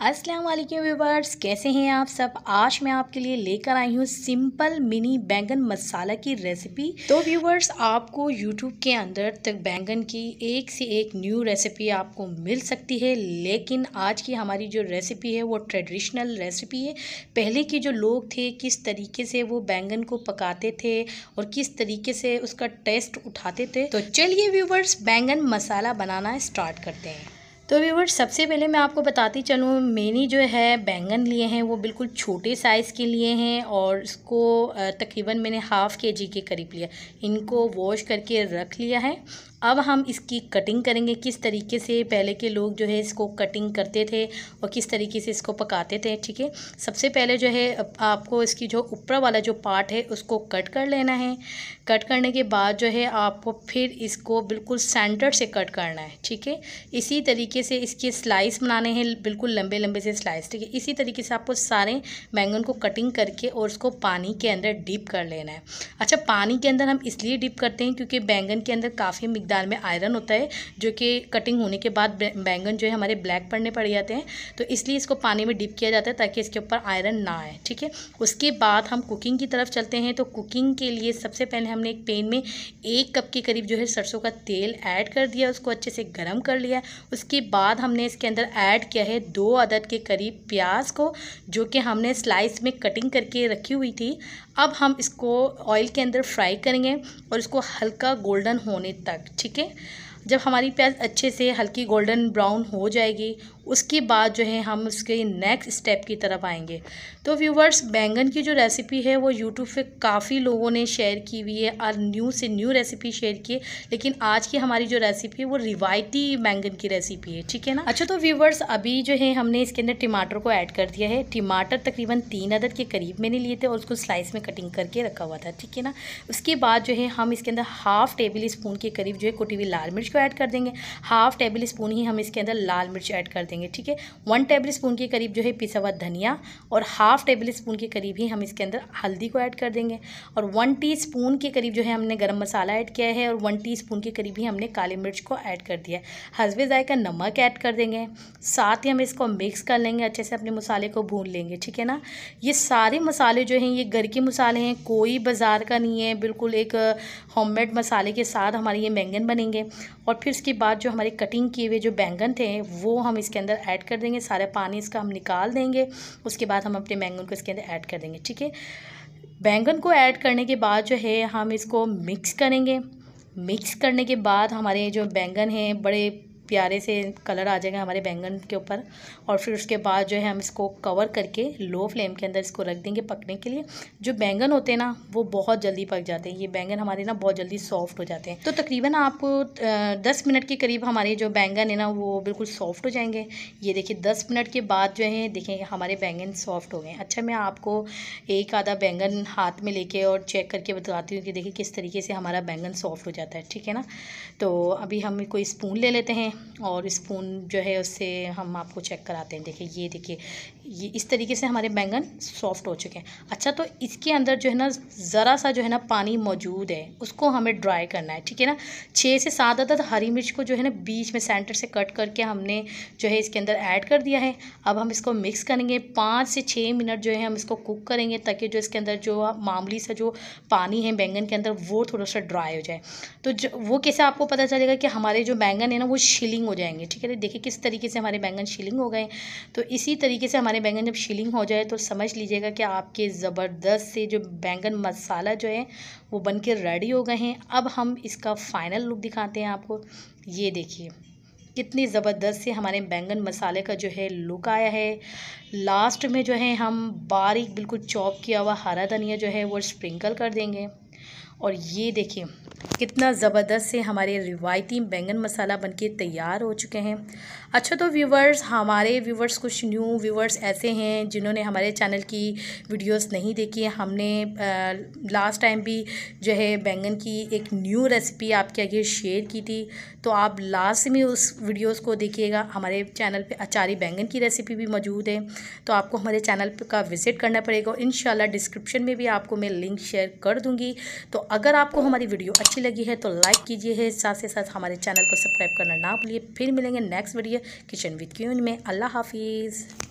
अस्सलाम वालेकुम व्यूवर्स, कैसे हैं आप सब। आज मैं आपके लिए लेकर आई हूँ सिंपल मिनी बैंगन मसाला की रेसिपी। तो व्यूवर्स, आपको यूट्यूब के अंदर तक बैंगन की एक से एक न्यू रेसिपी आपको मिल सकती है, लेकिन आज की हमारी जो रेसिपी है वो ट्रेडिशनल रेसिपी है। पहले के जो लोग थे किस तरीके से वो बैंगन को पकाते थे और किस तरीके से उसका टेस्ट उठाते थे। तो चलिए व्यूवर्स, बैंगन मसाला बनाना स्टार्ट करते हैं। तो व्यूवर्स, सबसे पहले मैं आपको बताती चलूँ, मैंने जो है बैंगन लिए हैं वो बिल्कुल छोटे साइज़ के लिए हैं और इसको तकरीबन मैंने हाफ़ केजी के करीब लिया। इनको वॉश करके रख लिया है। अब हम इसकी कटिंग करेंगे किस तरीके से पहले के लोग जो है इसको कटिंग करते थे और किस तरीके से इसको पकाते थे। ठीक है, सबसे पहले जो है आपको इसकी जो ऊपर वाला जो पार्ट है उसको कट कर लेना है। कट करने के बाद जो है आपको फिर इसको बिल्कुल सेंटर से कट करना है। ठीक है, इसी तरीके से इसके स्लाइस बनाने हैं, बिल्कुल लंबे लंबे से स्लाइस। ठीक है, इसी तरीके से आपको सारे बैंगन को कटिंग करके और उसको पानी के अंदर डिप कर लेना है। अच्छा, पानी के अंदर हम इसलिए डिप करते हैं क्योंकि बैंगन के अंदर काफ़ी मिकदार में आयरन होता है, जो कि कटिंग होने के बाद बैंगन जो है हमारे ब्लैक पड़ने पड़ जाते हैं। तो इसलिए इसको पानी में डिप किया जाता है ताकि इसके ऊपर आयरन ना आए। ठीक है, उसके बाद हम कुकिंग की तरफ चलते हैं। तो कुकिंग के लिए सबसे पहले हमने एक पैन में 1 कप के करीब जो है सरसों का तेल ऐड कर दिया, उसको अच्छे से गर्म कर लिया। उसके बाद हमने इसके अंदर ऐड किया है 2 अदद के करीब प्याज को, जो कि हमने स्लाइस में कटिंग करके रखी हुई थी। अब हम इसको ऑयल के अंदर फ्राई करेंगे और इसको हल्का गोल्डन होने तक। ठीक है, जब हमारी प्याज अच्छे से हल्की गोल्डन ब्राउन हो जाएगी उसके बाद जो है हम उसके नेक्स्ट स्टेप की तरफ आएंगे। तो व्यूवर्स, बैंगन की जो रेसिपी है वो यूट्यूब पे काफ़ी लोगों ने शेयर की हुई है और न्यू से न्यू रेसिपी शेयर की है, लेकिन आज की हमारी जो रेसिपी है वो रिवायती बैंगन की रेसिपी है। ठीक है ना। अच्छा, तो व्यूवर्स, अभी जो है हमने इसके अंदर टमाटर को ऐड कर दिया है। टमाटर तकरीबन 3 अदद के करीब मैंने लिए थे और उसको स्लाइस में कटिंग करके रखा हुआ था। ठीक है ना। उसके बाद जो है हम इसके अंदर हाफ़ टेबल स्पून के करीब जो है कुटी हुई लाल मिर्च को ऐड कर देंगे। हाफ़ टेबल स्पून ही हम इसके अंदर लाल मिर्च ऐड कर देंगे। ठीक है, 1 टेबल स्पून के करीब जो है पिसा हुआ धनिया और हाफ़ टेबल स्पून के करीब ही हम इसके अंदर हल्दी को ऐड कर देंगे। और 1 टीस्पून के करीब जो है हमने गरम मसाला ऐड किया है और 1 टीस्पून के करीब ही हमने काली मिर्च को ऐड कर दिया है। हस्बे जायका नमक ऐड कर देंगे। साथ ही हम इसको मिक्स कर लेंगे, अच्छे से अपने मसाले को भून लेंगे। ठीक है ना। ये सारे मसाले जो हैं ये घर के मसाले हैं, कोई बाज़ार का नहीं है, बिल्कुल एक होममेड मसाले के साथ हमारे ये बैंगन बनेंगे। और फिर उसके बाद जो हमारे कटिंग किए हुए जो बैंगन थे वो हम इसके अंदर ऐड कर देंगे। सारा पानी इसका हम निकाल देंगे। उसके बाद हम अपने बैंगन को इसके अंदर ऐड कर देंगे। ठीक है, बैंगन को ऐड करने के बाद जो है हम इसको मिक्स करेंगे। मिक्स करने के बाद हमारे जो बैंगन हैं बड़े प्यारे से कलर आ जाएगा हमारे बैंगन के ऊपर। और फिर उसके बाद जो है हम इसको कवर करके लो फ्लेम के अंदर इसको रख देंगे पकने के लिए। जो बैंगन होते हैं ना वो बहुत जल्दी पक जाते हैं, ये बैंगन हमारे ना बहुत जल्दी सॉफ्ट हो जाते हैं। तो तकरीबन आपको 10 मिनट के करीब हमारे जो बैंगन है ना वो बिल्कुल सॉफ्ट हो जाएंगे। ये देखिए 10 मिनट के बाद जो है देखें हमारे बैंगन सॉफ्ट हो गए। अच्छा, मैं आपको एक आधा बैंगन हाथ में लेके और चेक करके बताती हूँ कि देखिए किस तरीके से हमारा बैंगन सॉफ्ट हो जाता है। ठीक है ना। तो अभी हम कोई स्पून ले लेते हैं और स्पून जो है उससे हम आपको चेक कराते हैं। देखिए ये देखिए ये इस तरीके से हमारे बैंगन सॉफ्ट हो चुके हैं। अच्छा, तो इसके अंदर जो है ना ज़रा सा जो है ना पानी मौजूद है, उसको हमें ड्राई करना है। ठीक है ना। 6 से 7 अदद हरी मिर्च को जो है ना बीच में सेंटर से कट करके हमने जो है इसके अंदर ऐड कर दिया है। अब हम इसको मिक्स करेंगे। 5 से 6 मिनट जो है हम इसको कुक करेंगे ताकि जो इसके अंदर जो मामूली सा जो पानी है बैंगन के अंदर वो थोड़ा सा ड्राई हो जाए। तो वो कैसे आपको पता चलेगा कि हमारे जो बैंगन है ना वो शिलिंग हो जाएंगे। ठीक है, देखिए किस तरीके से हमारे बैंगन शिलिंग हो गए। तो इसी तरीके से हमारे बैंगन जब शिलिंग हो जाए तो समझ लीजिएगा कि आपके ज़बरदस्त से जो बैंगन मसाला जो है वो बन के रेडी हो गए हैं। अब हम इसका फ़ाइनल लुक दिखाते हैं आपको। ये देखिए कितनी ज़बरदस्त से हमारे बैंगन मसाले का जो है लुक आया है। लास्ट में जो है हम बारीक बिल्कुल चॉप किया हुआ हरा धनिया जो है वो स्प्रिंकल कर देंगे। और ये देखिए कितना ज़बरदस्त से हमारे रिवायती बैंगन मसाला बनके तैयार हो चुके हैं। अच्छा, तो व्यूवर्स, हमारे व्यूवर्स कुछ न्यू व्यूवर्स ऐसे हैं जिन्होंने हमारे चैनल की वीडियोस नहीं देखी है। हमने लास्ट टाइम भी जो है बैंगन की एक न्यू रेसिपी आपके आगे शेयर की थी, तो आप लास्ट में उस वीडियोस को देखिएगा। हमारे चैनल पे अचारी बैंगन की रेसिपी भी मौजूद है, तो आपको हमारे चैनल का विज़िट करना पड़ेगा। इंशाल्लाह डिस्क्रिप्शन में भी आपको मैं लिंक शेयर कर दूँगी। तो अगर आपको हमारी वीडियो अच्छी लगी है तो लाइक कीजिए, साथ से साथ हमारे चैनल को सब्सक्राइब करना ना भूलिए। फिर मिलेंगे नेक्स्ट वीडियो किचन विद क्यून में। अल्लाह हाफिज़।